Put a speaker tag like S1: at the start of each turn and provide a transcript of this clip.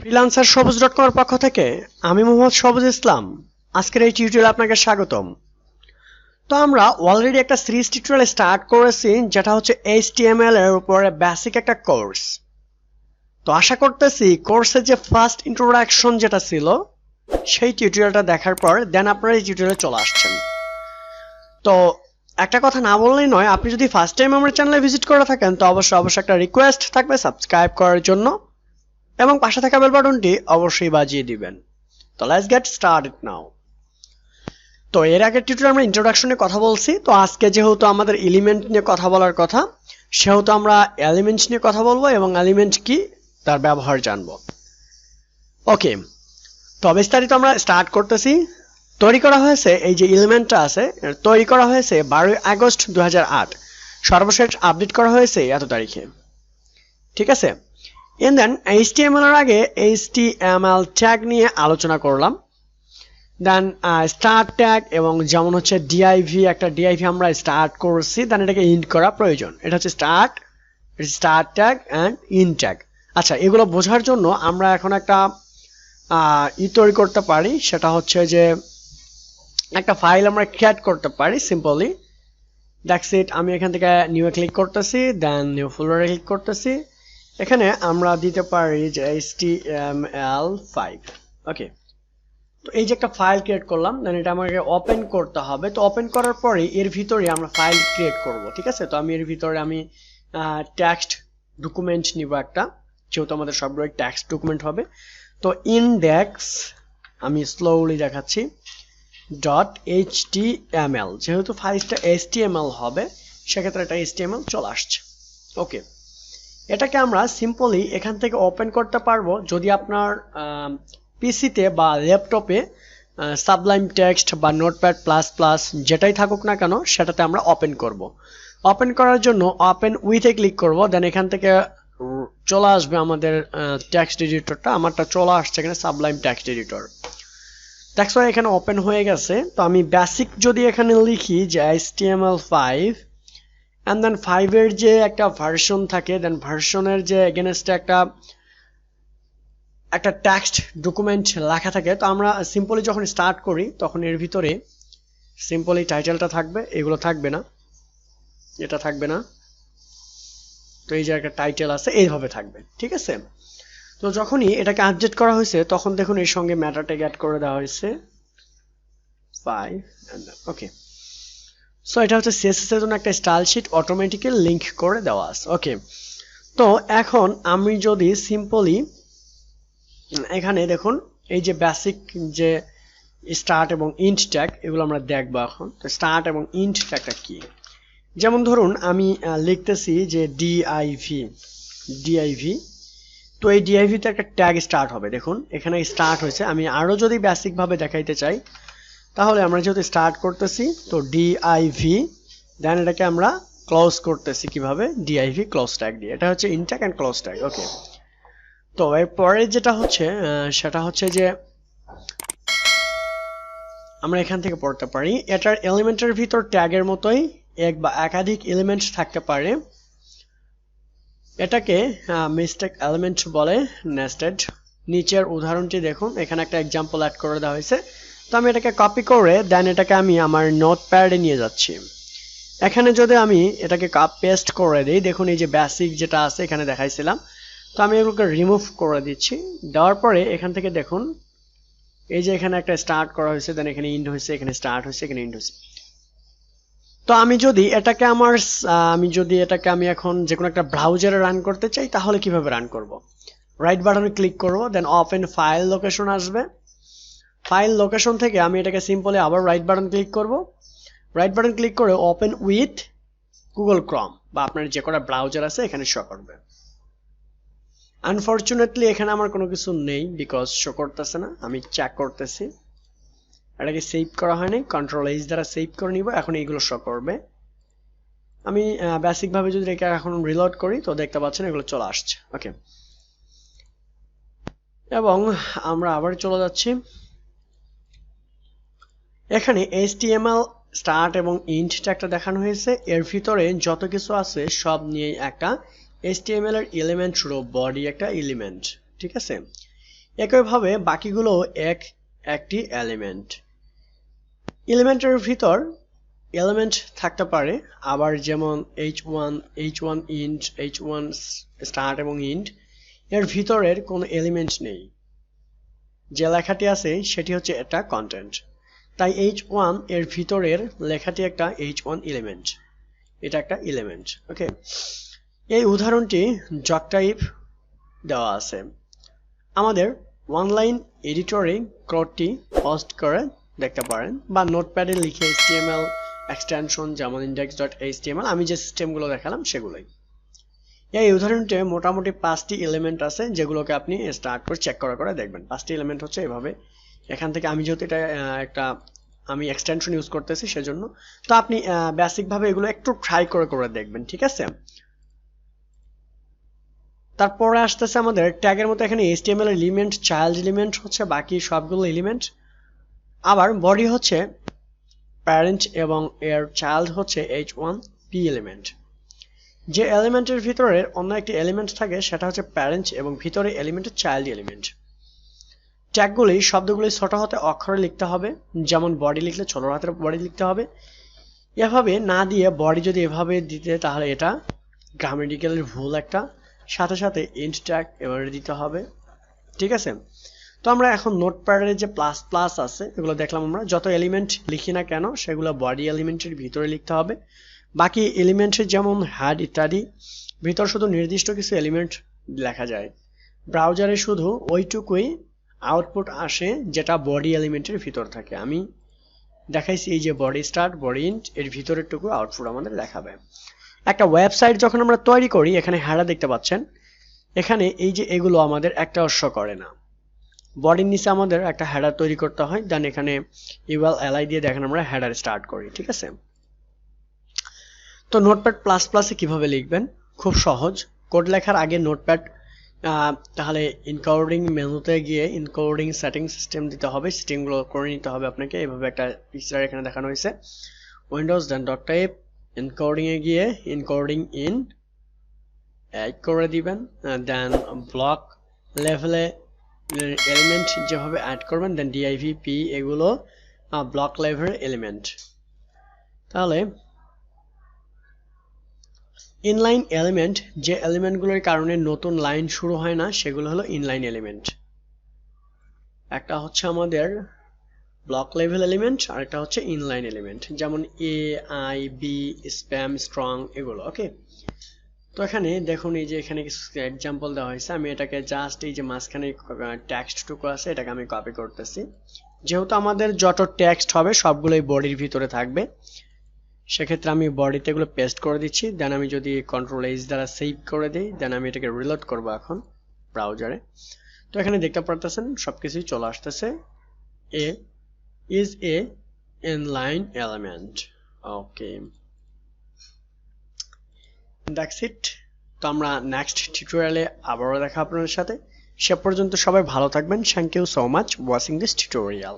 S1: Freelancer সবুজ.com এর পক্ষ থেকে আমি মোহাম্মদ সবুজ ইসলাম আজকের এই টিউটোরিয়ালে আপনাকে স্বাগতম। তো আমরা অলরেডি একটা সিরিজ টিউটোরিয়াল স্টার্ট করেছি যেটা হচ্ছে HTML এর উপরে বেসিক একটা কোর্স। তো আশা করতেছি কোর্সের যে ফার্স্ট ইন্ট্রোডাকশন যেটা ছিল সেই টিউটোরিয়ালটা দেখার পর দেন আপনারা এই টিউটোরিয়ালে চলে আসছেন। তো একটা কথা না বললেই নয়, আপনি যদি ফার্স্ট টাইম আমার চ্যানেলে ভিজিট করে থাকেন তো অবশ্যই একটা রিকোয়েস্ট থাকবে সাবস্ক্রাইব করার জন্য এবং পাশে থাকা বেল বাটনটি অবশ্যই বাজিয়ে দিবেন। তো লেটস গেট স্টার্টেড নাও। তো এর আগের টিউটোরিয়ালে আমরা ইন্ট্রোডাকশনে কথা বলছি, তো আজকে যেহেতু আমাদের এলিমেন্ট নিয়ে কথা বলার কথা সেহেতু আমরা এলিমেন্ট নিয়ে কথা বলবো এবং এলিমেন্ট কি তার ব্যবহার জানবো। ওকে, তো বিস্তারিত আমরা স্টার্ট করতেছি। তৈরি করা হয়েছে এই যে এলিমেন্টটা আছে তৈরি করা হয়েছে 12 আগস্ট 2008, সর্বশেষ আপডেট করা হয়েছে এত তারিখে, ঠিক আছে। And then HTML এর আগে HTML ট্যাগ নিয়ে আলোচনা করলাম, দেন স্টার্ট ট্যাগ এবং যেমন হচ্ছে div, একটা div আমরা স্টার্ট করছি, দেন এটাকে ইন্ট করা প্রয়োজন। এটা হচ্ছে start tag and end tag. আচ্ছা, এগুলো বোঝার জন্য আমরা এখন একটা তৈরি করতে পারি, সেটা হচ্ছে যে একটা ফাইল আমরা ক্রিয়েট করতে পারি সিম্পলি। That's it. আমি এখান থেকে নিউ ক্লিক করতেছি, দেন নিউ ফোল্ডারে ক্লিক করতেছি। এখানে আমরা দিতে পারি যে HTML5। ওকে, তো এই যে একটা ফাইল ক্রিয়েট করলাম, দেন এটা আমাকে ওপেন করতে হবে। তো ওপেন করার পরে এর ভিতরে আমরা ফাইল ক্রিয়েট করব, ঠিক আছে। তো আমি এর ভিতরে আমি টেক্সট ডকুমেন্ট নিব একটা, যেহেতু আমাদের সবগুলো টেক্সট ডকুমেন্ট হবে। তো ইনডেক্স আমি স্লোলি দেখাচ্ছি .html, যেহেতু ফাইলটা HTML হবে সেক্ষেত্রে এটা HTML চলে আসছে। ওকে, এটাকে আমরা সিম্পলি এখান থেকে ওপেন করতে পারবো যদি আপনার পিসিতে বা ল্যাপটপে সাবলাইম টেক্সট বা নোটপ্যাড প্লাস প্লাস যেটাই থাকুক না কেন সেটাতে আমরা ওপেন করব। ওপেন করার জন্য ওপেন উইথে ক্লিক করব, দেন এখান থেকে চলে আসবে আমাদের টেক্সট এডিটরটা। আমারটা চলে আসছে এখানে সাবলাইম টেক্সট এডিটর। দেখো এখানে ওপেন হয়ে গেছে। তো আমি বেসিক যদি এখানে লিখি যে HTML5 and then 5 এর যে একটা ভার্সন থাকে, দেন ভার্সনের যে এগেইনস্টে একটা টেক্সট ডকুমেন্ট লেখা থাকে। তো আমরা সিম্পলি যখন স্টার্ট করি তখন এর ভিতরে সিম্পলি টাইটেলটা থাকবে, এগুলো থাকবে না, এটা থাকবে না। তো এই যে একটা টাইটেল আছে এইভাবে থাকবে, ঠিক আছে। তো যখনই এটাকে আপডেট করা হয়েছে তখন দেখুন এর সঙ্গে ম্যাটার ট্যাগ অ্যাড করে দেওয়া হয়েছে 5 and then ওকে। সো এটা হচ্ছে CSS এর জন্য একটা স্টাইল শিট অটোমেটিক্যালি লিংক করে দেওয়া আছে। ওকে, তো এখন আমি যদি সিম্পলি এখানে দেখুন এই যে বেসিক যে স্টার্ট এবং ইন্ট ট্যাগ এগুলো আমরা দেখবো এখন। তো স্টার্ট এবং ইন্ট ট্যাগটা কি, যেমন ধরুন আমি লিখতেছি যে div, তো এই div তে একটা ট্যাগ স্টার্ট হবে। দেখুন এখানে স্টার্ট হয়েছে। আমি আরো যদি বেসিক ভাবে দেখাইতে চাই তাহলে আমরা যেহেতু স্টার্ট করতেছি তো div, দেন এটাকে আমরা ক্লোজ করতেছি কিভাবে, div ক্লোজ ট্যাগ দিয়ে। এটা হচ্ছে in tag and close tag. Okay, তো এরপরে যেটা হচ্ছে সেটা হচ্ছে যে আমরা এখান থেকে পড়তে পারি এটার এলিমেন্টের ভিতর ট্যাগের মতোই এক বা একাধিক এলিমেন্ট থাকতে পারে। এটাকে মিস্টেক এলিমেন্ট বলে, নেস্টেড। নিচের উদাহরণটি দেখুন, এখানে একটা এক্সাম্পল অ্যাড করে দেওয়া হয়েছে। তো আমি এটাকে কপি করে দেন এটাকে আমি আমার নোটপ্যাডে নিয়ে যাচ্ছি। এখানে যদি আমি এটাকে পেস্ট করে দিই, দেখুন এই যে বেসিক যেটা আছে এখানে দেখাইছিলাম, তো আমি এগুলোকে রিমুভ করে দিচ্ছি। দেওয়ার পরে এখান থেকে দেখুন এই যে এখানে একটা স্টার্ট করা হয়েছে, দেন এখানে ইন্ড হয়েছে, এখানে স্টার্ট হয়েছে, এখানে ইন্ড হয়েছে। তো আমি যদি এটাকে আমি এখন যে কোনো একটা ব্রাউজারে রান করতে চাই তাহলে কিভাবে রান করব? রাইট বাটনে ক্লিক করব, দেন ওপেন ফাইল লোকেশন আসবে। ফাইল লোকেশন থেকে আমি এটাকে সিম্পলি আবার রাইট বাটন ক্লিক করব। রাইট বাটন ক্লিক করে ওপেন উইথ গুগল ক্রোম বা আপনার যে কোনো ব্রাউজার আছে এখানে শো করবে। আনফরচুনেটলি এখানে আমার কোনো কিছু নেই, বিকজ শো করতেছে না। আমি চেক করতেছি, এটাকে সেভ করা হয়নি, কন্ট্রোল-H দ্বারা সেভ করে নিব। এখন এইগুলো শো করবে। আমি বেসিক ভাবে যদি এটা এখন রিলোড করি তো দেখতে পাচ্ছেন এগুলো চলে আসছে। ওকে, এবং আমরা আবার চলে যাচ্ছি। এখানে HTML স্টার্ট এবং ইন্ট ট্যাগটা দেখানো হয়েছে। এর ভিতরে যত কিছু আছে সব নিয়ে একটা HTML এর এলিমেন্ট রো বডি একটা এলিমেন্ট, ঠিক আছে। একইভাবে বাকিগুলো একটি এলিমেন্ট। এলিমেন্টের ভিতর এলিমেন্ট থাকতে পারে, আবার যেমন h1 int, h1 start এবং int এর ভিতরের কোনো এলিমেন্ট নেই, যে লেখাটি আছে সেটি হচ্ছে একটা কন্টেন্ট। তাই h1 এর ভিতরের লেখাটি একটা h1 এলিমেন্ট, এটা একটা এলিমেন্ট। ওকে, এই উদাহরণটি জক টাইপ দেওয়া আছে। আমাদের অনলাইন এডিটরে কোডটি পোস্ট করে দেখতে পারেন, বা নোটপ্যাডে লিখে HTML এক্সটেনশন যেমন index.html আমি যে সিস্টেমগুলো দেখালাম সেগুলোই। এই উদাহরণটিতে মোটামুটি 5টি এলিমেন্ট আছে, যেগুলোকে আপনি স্টার্ট করে চেক করে দেখবেন। 5টি এলিমেন্ট হচ্ছে এভাবে, এখান থেকে আমি যেহেতু এটা আমি এক্সটেনশন ইউজ করতেছি সেজন্য, তো আপনি বেসিক ভাবে এগুলো একটু ট্রাই করে দেখবেন, ঠিক আছে। তারপরে আসতেছে আমাদের ট্যাগের মতো এখানে HTML এলিমেন্ট, চাইল্ড এলিমেন্ট হচ্ছে বাকি সবগুলো এলিমেন্ট, আবার বডি হচ্ছে প্যারেন্ট এবং এর চাইল্ড হচ্ছে h1p এলিমেন্ট। যে এলিমেন্টের ভিতরে অন্য একটি এলিমেন্ট থাকে সেটা হচ্ছে প্যারেন্ট এবং ভিতরে এলিমেন্টের চাইল্ড এলিমেন্ট। ট্যাগগুলি শব্দগুলি ছোট হাতে অক্ষরে লিখতে হবে, যেমন বডি লিখলে ছোট হাতের বডি লিখতে হবে। এভাবে না দিয়ে বডি যদি এভাবে দিতে তাহলে এটা গ্রামাটিক্যালের ভুল একটা, সাথে সাথে ইন্ট ট্যাগ এবারে দিতে হবে, ঠিক আছে। তো আমরা এখন নোটপ্যাডের যে প্লাস প্লাস আছে এগুলো দেখলাম, আমরা যত এলিমেন্ট লিখি না কেন সেগুলো বডি এলিমেন্টের ভিতরে লিখতে হবে। বাকি এলিমেন্টের যেমন হেড ইত্যাদি ভিতর শুধু নির্দিষ্ট কিছু এলিমেন্ট লেখা যায়, ব্রাউজারে শুধু ওইটুকুই আউটপুট আসে যেটা বডি এলিমেন্টের ভিতর থাকে। আমি দেখাইছি এই যে বডি স্টার্ট, বডি ইন্ট, এর ভিতরের টুকু আউটপুট আমাদের দেখাবে। একটা ওয়েবসাইট যখন আমরা তৈরি করি, এখানে হেডার দেখতে পাচ্ছেন, এখানে এই যে এগুলো আমাদের একটা অংশ করে না, বডির নিচে আমাদের একটা হেডার তৈরি করতে হয়, দেন এখানে URL দিয়ে দেখেন আমরা হেডার স্টার্ট করি, ঠিক আছে। তো নোটপ্যাড প্লাস প্লাসে কিভাবে লিখবেন, খুব সহজ। কোড লেখার আগে নোটপ্যাড তাহলে ইনকোডিং মেনুতে গিয়ে ইনকোডিং সেটিং সিস্টেম দিতে হবে, সেটিংগুলো করে নিতে হবে আপনাকে। এইভাবে একটা পিকচার এখানে দেখানো হয়েছে, উইন্ডোজ দেন ডট টাইপ ইনকোডিং এ গিয়ে ইনকোডিং ইন অ্যাড করে দিবেন, দেন ব্লক লেভেলে এলিমেন্ট যেভাবে অ্যাড করবেন, দেন divp এগুলো ব্লক লেভেল এলিমেন্ট। তাহলে ইনলাইন এলিমেন্ট, যে এলিমেন্টগুলোর কারণে নতুন লাইন শুরু হয় না সেগুলো হলো ইনলাইন এলিমেন্ট। একটা হচ্ছে আমাদের ব্লক লেভেল এলিমেন্ট আর একটা হচ্ছে ইনলাইন এলিমেন্ট, যেমন a i b spam strong এগুলো। ওকে, তো এখানে দেখুন এই যে এখানে কিছু এক্সাম্পল দেওয়া হয়েছে, আমি এটাকে জাস্ট এই যে মাঝখানে টেক্সটটুকু আছে এটাকে আমি কপি করতেছি, যেহেতু আমাদের যত টেক্সট হবে সবগুলোই বডির ভিতরে থাকবে, সেক্ষেত্রে আমি বডিতে এগুলো পেস্ট করে দিচ্ছি। দেন আমি যদি Ctrl+H দ্বারা সেভ করে দিই, দেন আমি এটাকে রিলোড করব এখন ব্রাউজারে। তো এখানে দেখতে পারতেছেন সবকিছুই চলে আসতেছে, a is a inline element। Okay, that's it. তো আমরা নেক্সট টিউটোরিয়ালে আবারও দেখা আপনাদের সাথে, সে পর্যন্ত সবাই ভালো থাকবেন। Thank you so much watching this tutorial.